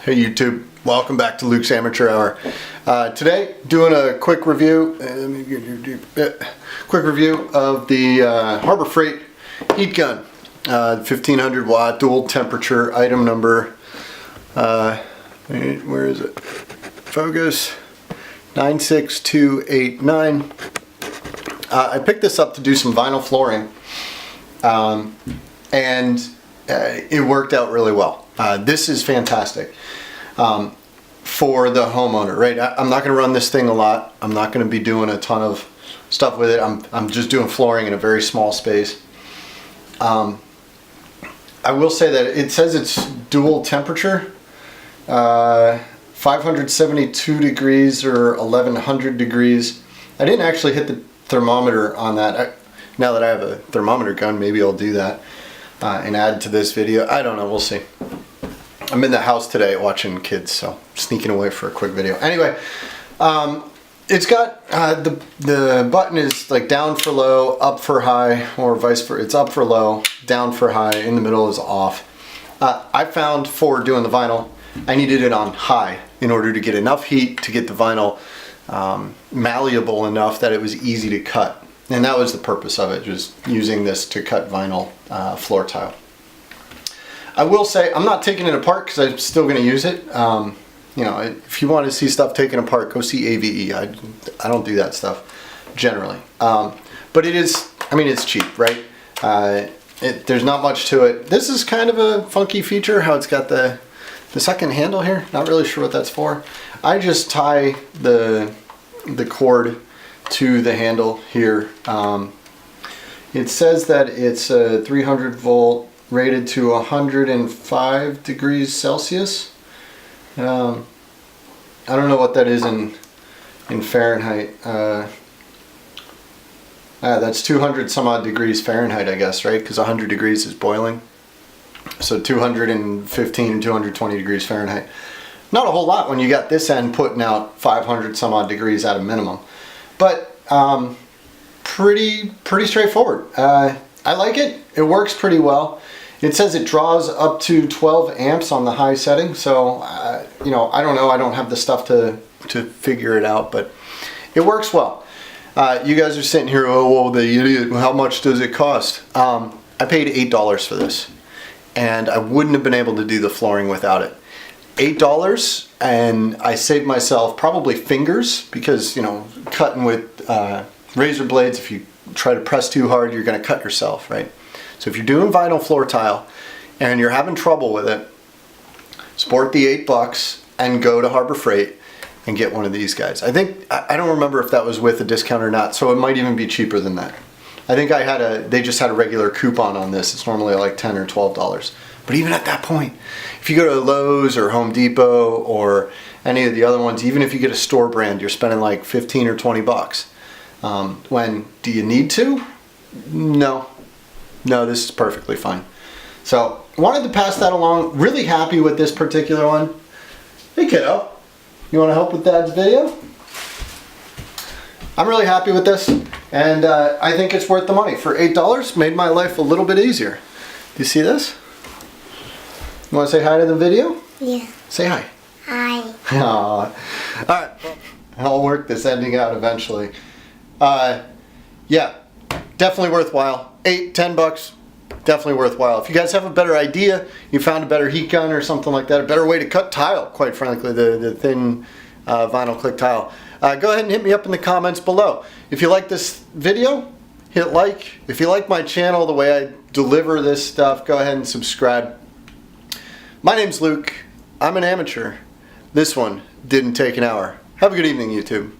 Hey YouTube, welcome back to Luke's Amateur Hour. Today, doing a quick review. Quick review of the Harbor Freight heat gun, 1500 watt dual temperature item number. Where is it? Focus 96289. I picked this up to do some vinyl flooring, and it worked out really well. This is fantastic for the homeowner, right? I'm not going to run this thing a lot. I'm not going to be doing a ton of stuff with it. I'm just doing flooring in a very small space. I will say that it says it's dual temperature, 572 degrees or 1100 degrees. I didn't actually hit the thermometer on that. Now that I have a thermometer gun, maybe I'll do that and add to this video. I don't know, we'll see. I'm in the house today watching kids, so sneaking away for a quick video. Anyway, it's got the button is like down for low, up for high, or vice versa. It's up for low, down for high, in the middle is off. I found for doing the vinyl, I needed it on high in order to get enough heat to get the vinyl malleable enough that it was easy to cut. And that was the purpose of it, just using this to cut vinyl floor tile. I will say I'm not taking it apart because I'm still going to use it. You know, if you want to see stuff taken apart, go see AVE. I don't do that stuff generally. But it is, I mean, it's cheap, right? There's not much to it. This is kind of a funky feature, how it's got the second handle here. Not really sure what that's for. I just tie the cord to the handle here. It says that it's a 300 volt rated to 105 degrees Celsius. I don't know what that is in Fahrenheit. That's 200 some odd degrees Fahrenheit, I guess, right? Because 100 degrees is boiling. So 215, 220 degrees Fahrenheit. Not a whole lot when you got this end putting out 500 some odd degrees at a minimum. But pretty straightforward. I like it. It works pretty well. It says it draws up to 12 amps on the high setting, so you know, I don't know. I don't have the stuff to figure it out, but it works well. You guys are sitting here, oh, well, the idiot, how much does it cost? I paid $8 for this, and I wouldn't have been able to do the flooring without it. $8, and I saved myself probably fingers, because, you know, cutting with razor blades, if you try to press too hard, you're going to cut yourself, right? So if you're doing vinyl floor tile and you're having trouble with it, sport the $8 and go to Harbor Freight and get one of these guys. I think, I don't remember if that was with a discount or not, so it might even be cheaper than that. I think they just had a regular coupon on this. It's normally like $10 or $12. But even at that point, if you go to Lowe's or Home Depot or any of the other ones, even if you get a store brand, you're spending like 15 or 20 bucks. When do you need to? No, this is perfectly fine. So wanted to pass that along. Really happy with this particular one. Hey kiddo, you want to help with Dad's video? I'm really happy with this, and I think it's worth the money. For $8, made my life a little bit easier. Do you see this? You want to say hi to the video? Yeah. Say hi. Hi. Aww. Alright, I'll work this ending out eventually. Yeah, definitely worthwhile. $8, $10, definitely worthwhile. If you guys have a better idea, you found a better heat gun or something like that, a better way to cut tile, quite frankly, the thin vinyl click tile, go ahead and hit me up in the comments below. If you like this video, hit like. If you like my channel, the way I deliver this stuff, go ahead and subscribe. My name's Luke. I'm an amateur. This one didn't take an hour. Have a good evening, YouTube.